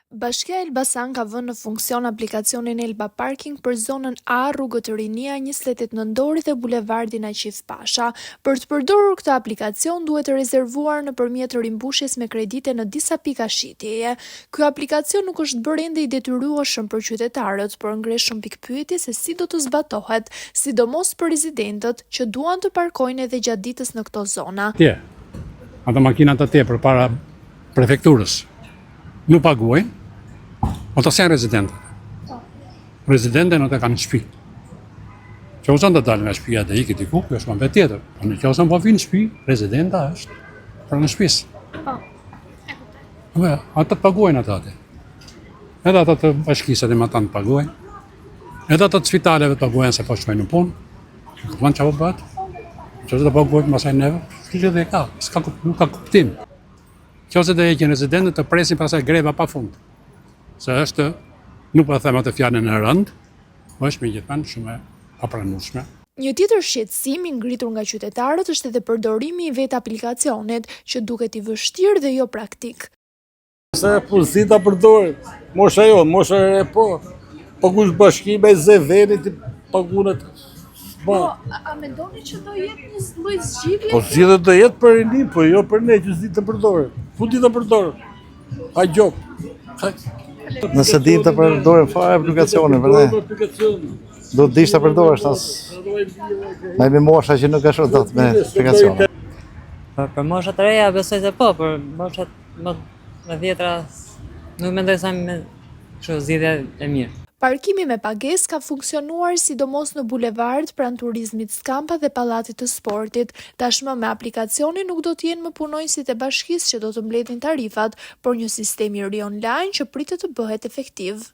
Bashkia Elbasan ka vënë në funksion aplikacionin Elba Parking për zonën A, rrugët Rinia, 28 Nëndorit dhe bulevardin Aqif Pasha. Për të përdorur këtë aplikacion duhet të rezervuar nëpërmjet rimbushjes me kredite në disa pika shitjeje. Ky aplikacion nuk është bërë ende i detyrueshëm për qytetarët, por ngresh shumë pikpyetje se si do të zbatohet, sidomos për rezidentët që duan të parkojnë edhe gjatë ditës në këto zona. Ato makinat atje përpara prefekturës nuk paguajnë, ata janë rezidentë. Rezidentët ata kanë shtëpi. Që ose të dalë nga shtëpia dhe ikë diku, kjo është më tjetër. Po në që ose po vinë në shtëpi, rezidenta është pranë shtëpisë. Ata të paguajnë ata atë. Edhe ata të bashkisat e matan të paguajnë. Edhe ata të spitaleve të paguajnë se po shkojnë në punë. Kupton çfarë bëhet? Që të paguajnë pasaj neve, kjo dhe ka, nuk ka kuptim. Që ose të heqin rezidentët të presin pasaj greva pa fund. Se është, nuk po them atë fjalën e rëndë, është megjithanë shumë e papranueshme. Një tjetër shqetësim i ngritur nga qytetarët është edhe përdorimi i vetë aplikacionit, që duket i vështirë dhe jo praktik. Se po si ta përdoret, mosha jo, mosha e po kush bashki me zevenit i pagunet. Po, a mendoni që do jetë një lloj zgjidhje? Po si do jetë për rini, po jo për ne që s'di të përdoret. Ku di të përdoret? Ha gjok. Nëse di të përdorem fare aplikacionin për ne. Do të dish të përdoresh tas. Na me mosha që nuk është dot me aplikacionin. Për moshat të reja besoj se po, për moshat më dhjetra nuk mendoj se me kështu zgjidhje e mirë. Parkimi me pagesë ka funksionuar sidomos në bulevard pranë turizmit Skampa dhe pallatit të sportit. Tashmë me aplikacionin nuk do të jenë më punonjësit e bashkisë që do të mbledhin tarifat, por një sistem i ri online që pritet të bëhet efektiv.